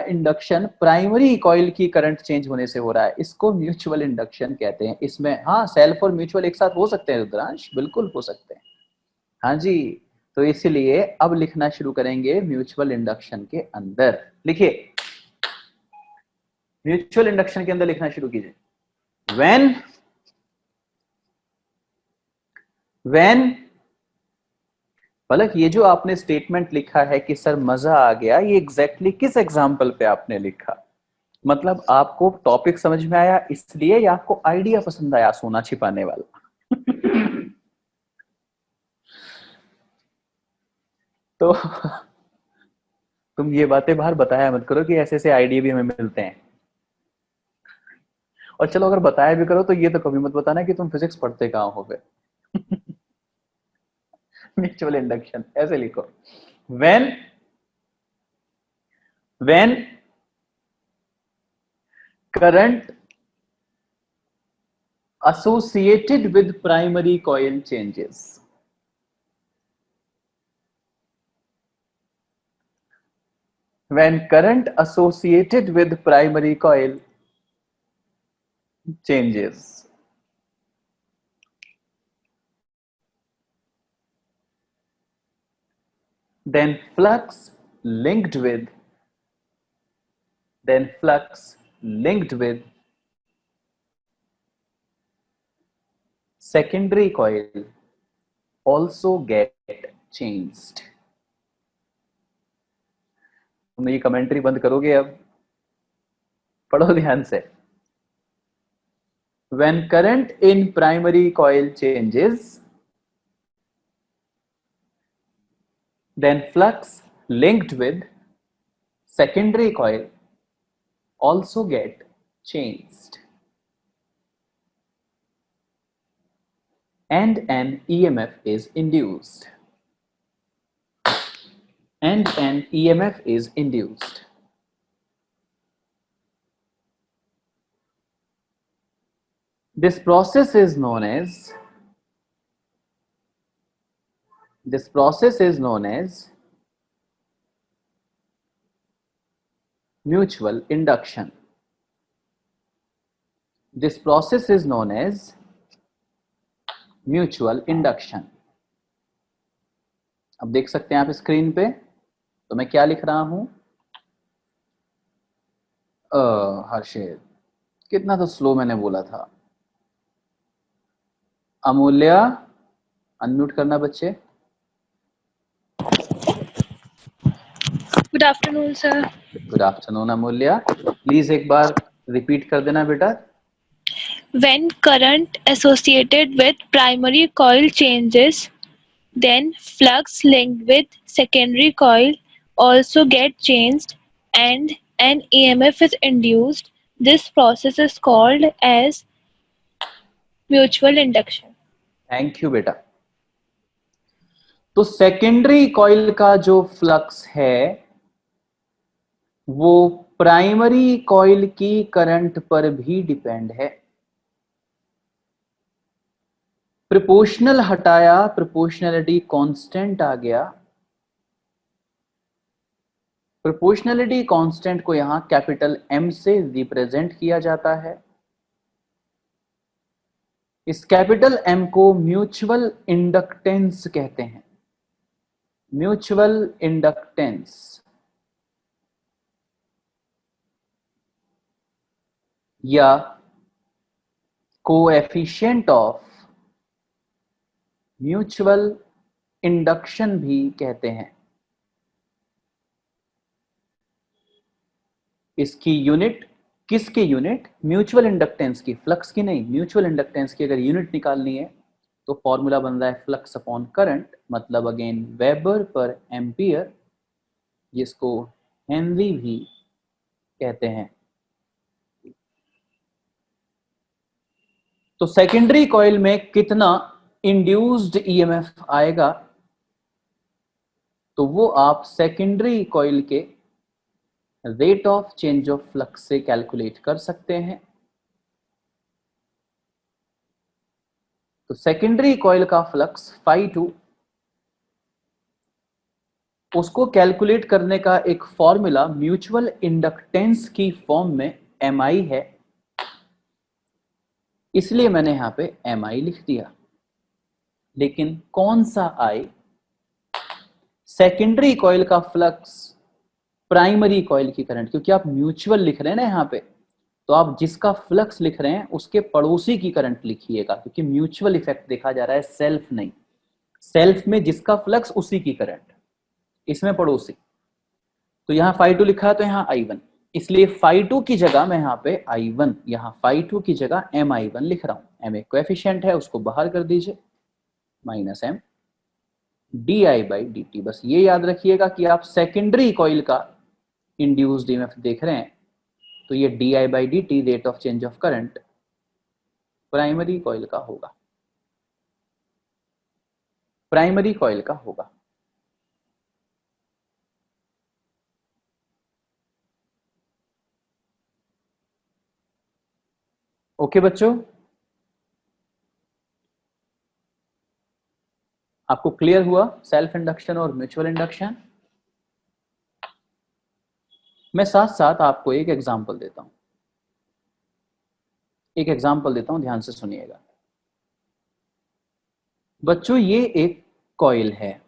इंडक्शन प्राइमरी कॉइल की करंट चेंज होने से हो रहा है, इसको म्यूचुअल इंडक्शन कहते हैं। इसमें हाँ, सेल्फ और म्यूचुअल एक साथ हो सकते हैं रुद्रांश, बिल्कुल हो सकते हैं। हाँ जी, तो इसलिए अब लिखना शुरू करेंगे म्यूचुअल इंडक्शन के अंदर। लिखिए, म्यूचुअल इंडक्शन के अंदर लिखना शुरू कीजिए। व्हेन पलक, ये जो आपने स्टेटमेंट लिखा है कि सर मजा आ गया, ये एग्जैक्टली किस एग्जाम्पल पे आपने लिखा? मतलब आपको टॉपिक समझ में आया इसलिए, या आपको आइडिया पसंद आया सोना छिपाने वाला? तो तुम ये बातें बाहर बताया मत करो कि ऐसे ऐसे आइडिया भी हमें मिलते हैं। और चलो अगर बताया भी करो तो ये तो कभी मत बताना कि तुम फिजिक्स पढ़ते कहाँ हो गए। म्यूचुअल इंडक्शन ऐसे लिखो, when when current associated with primary coil changes. When current associated with primary coil changes. then flux linked with secondary coil also get changed. तुम ये कमेंट्री बंद करोगे अब? पढ़ो ध्यान से. When current in primary coil changes, then flux linked with secondary coil also get changed, and an EMF is induced. This process is known as mutual induction. This process is known as mutual induction. अब देख सकते हैं आप screen पे, तो मैं क्या लिख रहा हूं? हर्षित, कितना तो स्लो मैंने बोला था. अमूल्या, अनम्यूट करना बच्चे. Good afternoon sir. Good afternoon Amulya. Please एक बार रिपीट कर देना बेटा. When current associated with primary coil changes, then flux linked with secondary coil also get changed and an EMF is induced. This process is called as mutual induction. Thank you बेटा. तो secondary coil का जो flux है वो primary coil की current पर भी depend है. प्रोपोर्शनल हटाया, प्रोपोर्शनलिटी कांस्टेंट आ गया. प्रोपोर्शनलिटी कांस्टेंट को यहां कैपिटल एम से रिप्रेजेंट किया जाता है. इस कैपिटल एम को म्यूचुअल इंडक्टेंस कहते हैं. म्यूचुअल इंडक्टेंस या कोएफिशिएंट ऑफ म्यूचुअल इंडक्शन भी कहते हैं. इसकी यूनिट किसकी यूनिट? म्यूचुअल इंडक्टेंस की, फ्लक्स की नहीं. म्यूचुअल इंडक्टेंस की अगर यूनिट निकालनी है तो फॉर्मूला बन रहा है फ्लक्स अपॉन करंट, मतलब अगेन वेबर पर एम्पियर, जिसको हेनरी भी कहते हैं. तो सेकेंडरी कॉइल में कितना इंड्यूस्ड ईएमएफ आएगा, तो वो आप सेकेंडरी कॉइल के rate of change of flux से कैलकुलेट कर सकते हैं. तो सेकेंडरी कॉइल का फ्लक्स φ2, उसको कैलकुलेट करने का एक फॉर्मूला म्यूचुअल इंडक्टेंस की फॉर्म में Mi है, इसलिए मैंने यहां पे Mi लिख दिया. लेकिन कौन सा I? सेकेंडरी कॉइल का फ्लक्स प्राइमरी कॉइल की करंट, क्योंकि आप म्यूचुअल लिख रहे हैं ना यहां पे, तो आप जिसका फ्लक्स लिख रहे हैं उसके पड़ोसी की करंट लिखिएगा, क्योंकि म्यूचुअल इफेक्ट देखा जा रहा है, सेल्फ नहीं. सेल्फ में जिसका फ्लक्स उसी की करंट, इसमें पड़ोसी. तो यहां φ2 लिखा है तो यहां I1, इसलिए φ2 की जगह मैं यहां पे I1, यहां φ2 की जगह Mi1 लिख रहा हूं. M एक कोएफिशिएंट है, उसको बाहर कर दीजिए, माइनस M di/dt. बस ये याद रखिएगा कि आप सेकेंडरी कॉइल का इंड्यूस्ड ईएमएफ देख रहे हैं, तो ये di/dt rate of change of current primary coil का होगा. प्राइमरी कॉइल का होगा. ओके बच्चों, आपको क्लियर हुआ सेल्फ इंडक्शन और म्यूचुअल इंडक्शन? मैं साथ साथ आपको एक एग्जांपल देता हूं. ध्यान से सुनिएगा बच्चों. ये एक कॉइल है,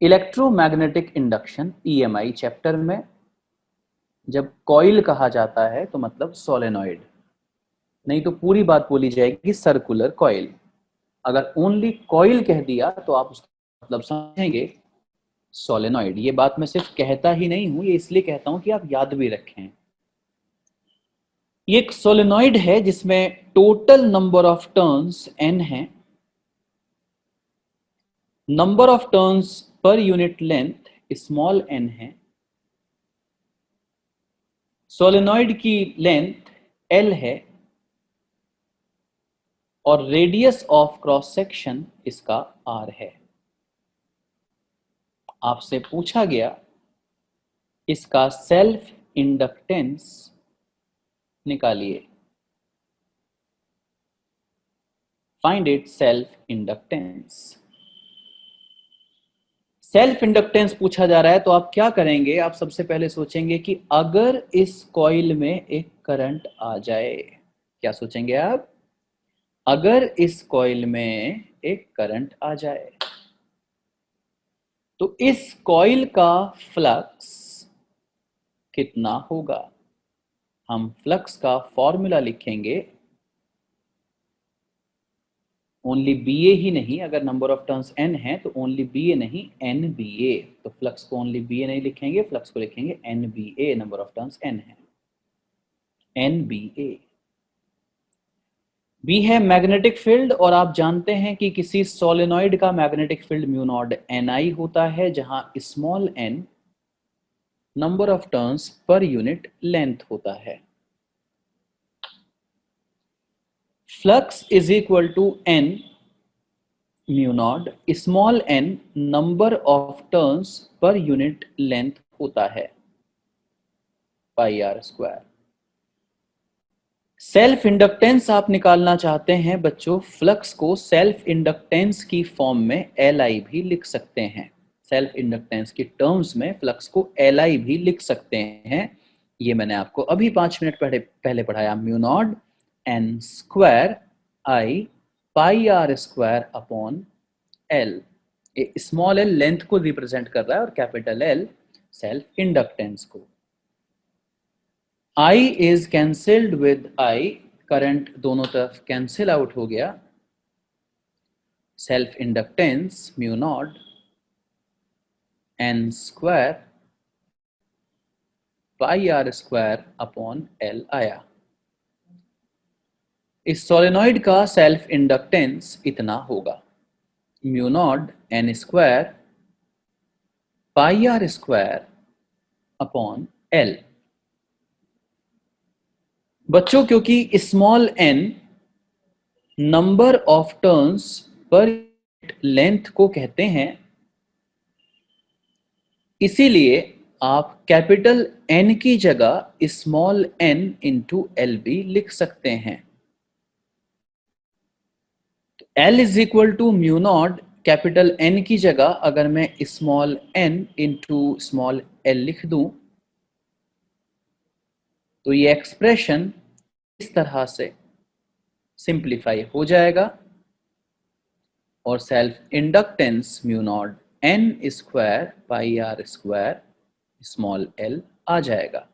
इलेक्ट्रोमैग्नेटिक इंडक्शन EMI चैप्टर में जब कॉइल कहा जाता है तो मतलब सोलेनॉइड, नहीं तो पूरी बात बोली जाएगी सर्कुलर कॉइल। अगर ओनली कॉइल कह दिया तो आप उसका मतलब समझेंगे सोलेनॉइड। ये बात मैं सिर्फ कहता ही नहीं हूं, ये इसलिए कहता हूं कि आप याद भी रखें। ये एक सोलेनॉइड है जिसमें total number of turns n है। Number of turns per unit length small n है। सोलेनॉइड की लेंथ L है और रेडियस ऑफ क्रॉस सेक्शन इसका R है। आपसे पूछा गया इसका सेल्फ इंडक्टेंस निकालिए। Find it self inductance. Self inductance पूछा जा रहा है तो आप क्या करेंगे? आप सबसे पहले सोचेंगे कि अगर इस कॉइल में एक करंट आ जाए, क्या सोचेंगे आप? अगर इस कॉइल में एक करंट आ जाए तो इस कॉइल का फ्लक्स कितना होगा? हम फ्लक्स का फॉर्मूला लिखेंगे, ओनली BA ही नहीं, अगर नंबर ऑफ टर्न्स n है तो ओनली BA नहीं NBA। तो फ्लक्स को ओनली BA नहीं लिखेंगे, फ्लक्स को लिखेंगे NBA। Number of turns n है, NBA। B है मैग्नेटिक फील्ड, और आप जानते हैं कि किसी सोलेनॉइड का magnetic field mu naught NI होता है, जहां small n number of turns per unit length होता है। Flux is equal to n mu naught small n number of turns per unit length होता है, पाई r स्क्वायर। सेल्फ इंडक्टेंस आप निकालना चाहते हैं बच्चों, फ्लक्स को सेल्फ इंडक्टेंस की फॉर्म में Li भी लिख सकते हैं। सेल्फ इंडक्टेंस की टर्म्स में फ्लक्स को Li भी लिख सकते हैं। ये मैंने आपको अभी 5 मिनट पहले पढ़ाया। Mu naught n square I pi r square upon L। Small l length को रिप्रेजेंट कर रहा है और कैपिटल L सेल्फ इंडक्टेंस को। I is cancelled with I, current दोनों तरफ कैंसिल आउट हो गया। Self inductance mu naught n square pi r square upon L आया। इस सोलेनॉइड का सेल्फ इंडक्टेंस इतना होगा, mu not n square pi r square upon L। बच्चों, क्योंकि small n number of turns पर लेंथ को कहते हैं, इसीलिए आप कैपिटल N की जगह स्मॉल n इंटू L भी लिख सकते हैं। L is equal to mu naught capital N की जगह अगर मैं small n into small L लिख दूं तो ये एक्सप्रेशन इस तरह से सिंप्लीफाई हो जाएगा और self inductance mu naught n square pi r square small l आ जाएगा।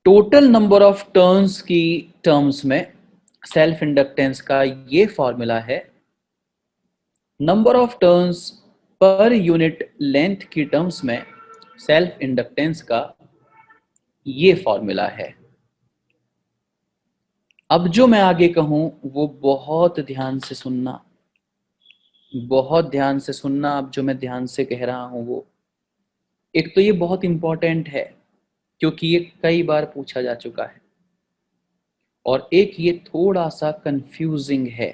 टोटल नंबर ऑफ टर्न्स की टर्म्स में सेल्फ इंडक्टेंस का ये फॉर्मूला है, number of turns per unit length की टर्म्स में सेल्फ इंडक्टेंस का ये फॉर्मूला है। अब जो मैं आगे कहूं वो बहुत ध्यान से सुनना, बहुत ध्यान से सुनना। अब जो मैं ध्यान से कह रहा हूं वो, एक तो ये बहुत इंपॉर्टेंट है क्योंकि ये कई बार पूछा जा चुका है, और एक ये थोड़ा सा कंफ्यूजिंग है।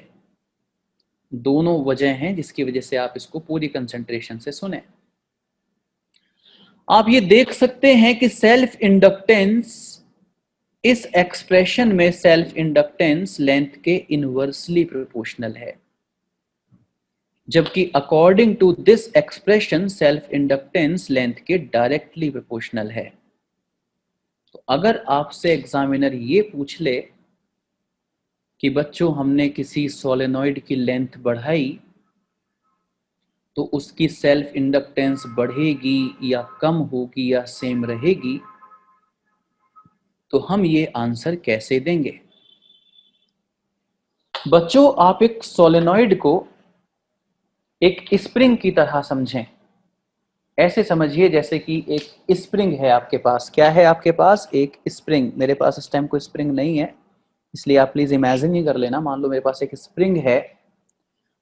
दोनों वजह हैं जिसकी वजह से आप इसको पूरी कंसंट्रेशन से सुने। आप ये देख सकते हैं कि सेल्फ इंडक्टेंस, इस एक्सप्रेशन में सेल्फ इंडक्टेंस लेंथ के इनवर्सली प्रोपोर्शनल है, जबकि according to this expression self inductance length के डायरेक्टली प्रोपोर्शनल है। तो अगर आपसे एग्जामिनर ये पूछ ले कि बच्चों हमने किसी सोलेनॉइड की लेंथ बढ़ाई तो उसकी सेल्फ इंडक्टेंस बढ़ेगी या कम होगी या सेम रहेगी, तो हम ये आंसर कैसे देंगे? बच्चों, आप एक सोलेनॉइड को एक स्प्रिंग की तरह समझें। ऐसे समझिए जैसे कि एक स्प्रिंग है आपके पास। क्या है आपके पास? एक स्प्रिंग। मेरे पास इस टाइम कोई स्प्रिंग नहीं है, इसलिए आप प्लीज इमेजिन ही कर लेना। मान लो मेरे पास एक स्प्रिंग है,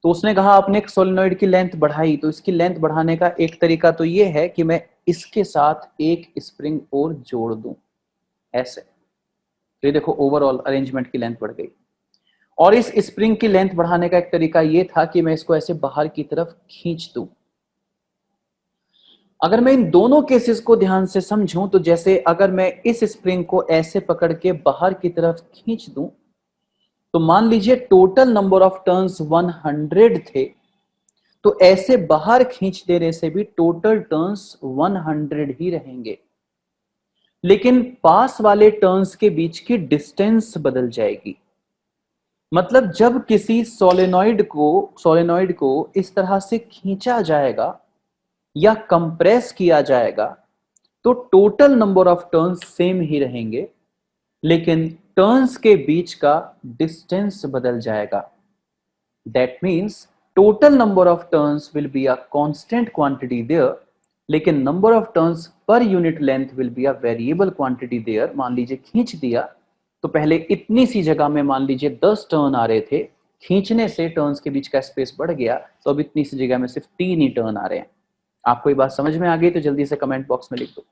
तो उसने कहा आपने एक सोलेनॉइड की लेंथ बढ़ाई, तो इसकी लेंथ बढ़ाने का एक तरीका तो ये है कि मैं इसके साथ एक स्प्रिंग और जोड़ दूं, ऐसे। तो ये देखो ओवरऑल अरेंजमेंट की लेंथ बढ़ गई। और इस स्प्रिंग की लेंथ बढ़ाने का एक तरीका ये था कि मैं इसको ऐसे बाहर की तरफ खींच दूं। अगर मैं इन दोनों केसेस को ध्यान से समझूं, तो जैसे अगर मैं इस स्प्रिंग को ऐसे पकड़ के बाहर की तरफ खींच दूं, तो मान लीजिए टोटल नंबर ऑफ टर्न्स 100 थे, तो ऐसे बाहर खींच देने से भी टोटल टर्न्स 100 ही रहेंगे, लेकिन पास वाले टर्न्स के बीच की डिस्टेंस बदल जाएगी। मतलब जब किसी सोलेनॉइड को इस तरह से खींचा जाएगा या कंप्रेस किया जाएगा, तो total number of turns same ही रहेंगे, लेकिन टर्न्स के बीच का डिस्टेंस बदल जाएगा। That means total number of turns will be a constant quantity there, लेकिन number of turns per unit length will be a variable quantity there. मान लीजिए खींच दिया, तो पहले इतनी सी जगह में मान लीजिए 10 टर्न आ रहे थे, खींचने से टर्न्स के बीच का स्पेस बढ़ गया, तो अब इतनी सी जगह में सिर्फ 3 ही टर्न आ रहे हैं। आपको ये बात समझ में आ गई? तो जल्दी से कमेंट बॉक्स में लिख दो।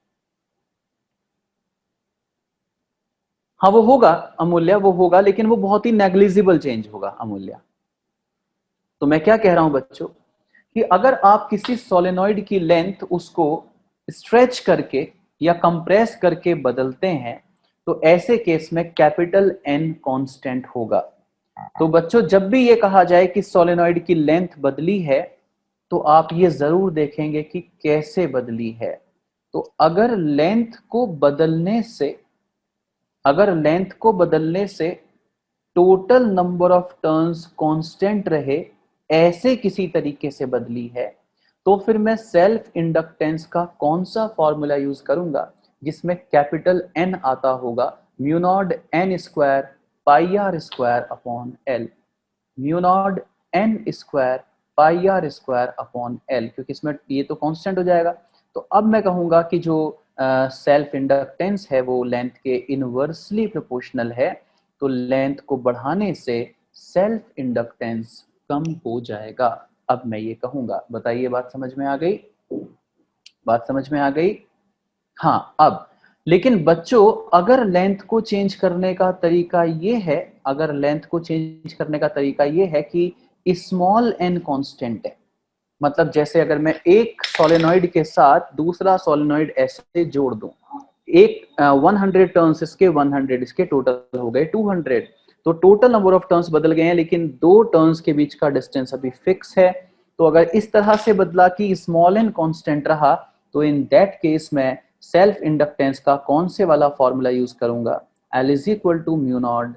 हाँ वो होगा अमूल्य, वो होगा, लेकिन वो बहुत ही नेग्लिजिबल चेंज होगा अमूल्य। तो मैं क्या कह रहा हूं बच्चों, कि अगर आप किसी सोलेनॉइड की लेंथ उसको स्ट्रेच करके या कंप्रेस करके बदलते हैं, तो ऐसे केस में कैपिटल एन कांस्टेंट होगा। तो बच्चों जब भी ये कहा जाए कि सोलेनॉइड की लेंथ बदली है, तो आप ये जरूर देखेंगे कि कैसे बदली है। तो अगर लेंथ को बदलने से total number of turns constant रहे, ऐसे किसी तरीके से बदली है, तो फिर मैं सेल्फ इंडक्टेंस का कौन सा फॉर्मूला यूज करूंगा जिसमें कैपिटल एन आता होगा? Mu naught N square pi R square upon L. Mu naught N square pi R square upon L, क्योंकि इसमें ये तो कांस्टेंट हो जाएगा। तो अब मैं कहूंगा कि जो सेल्फ इंडक्टेंस है वो लेंथ के इनवर्सली प्रोपोर्शनल है, तो लेंथ को बढ़ाने से सेल्फ इंडक्टेंस कम हो जाएगा। अब मैं ये कहूंगा, बताइए बात समझ में आ गई? बात समझ में आ गई? हाँ। अब लेकिन बच्चों अगर लेंथ को चेंज करने का तरीका ये है, कि स्मॉल एन कांस्टेंट है, मतलब जैसे अगर मैं एक सोलेनॉइड के साथ दूसरा सोलेनॉइड ऐसे जोड़ दूं, एक 100 टर्न्स इसके, 100 इसके, टोटल हो गए 200। तो टोटल नंबर ऑफ टर्न्स बदल गए हैं, लेकिन दो टर्न्स के बीच का डिस्टेंस अभी फिक्स है। तो अगर इस तरह से बदला कि स्मॉल एन कांस्टेंट रहा, तो इन दैट केस में सेल्फ इंडक्टेंस का कौन से वाला फॉर्मूला यूज करूंगा? L is equal to mu naught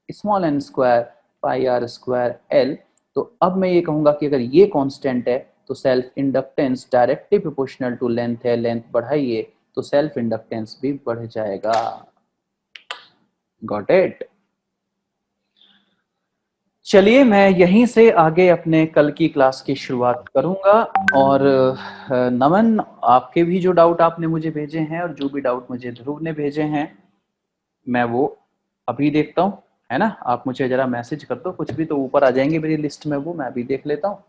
small N square pi R square L. तो अब मैं ये कहूंगा कि अगर ये कांस्टेंट है, तो self inductance directly proportional to length है, लेंथ बढ़ाइए तो सेल्फ इंडक्टेंस भी बढ़ जाएगा। Got it? चलिए मैं यहीं से आगे अपने कल की क्लास की शुरुआत करूंगा। और नमन, आपके भी जो डाउट आपने मुझे भेजे हैं और जो भी डाउट मुझे ध्रुव ने भेजे हैं, मैं वो अभी देखता हूँ, है ना? आप मुझे जरा मैसेज कर दो, कुछ भी तो ऊपर आ जाएंगे मेरी लिस्ट में, वो मैं अभी देख लेता हूँ।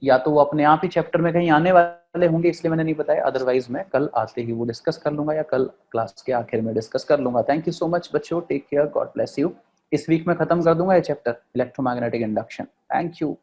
या तो वो अपने आप ही चैप्टर में कहीं आने वाले होंगे, इसलिए मैंने नहीं बताया, अदरवाइज मैं कल आते ही वो डिस्कस कर लूंगा, या कल क्लास के आखिर में डिस्कस कर लूंगा। थैंक यू सो मच बच्चों, take care, God bless you. इस वीक में खत्म कर दूंगा ये chapter, electromagnetic induction. Thank you.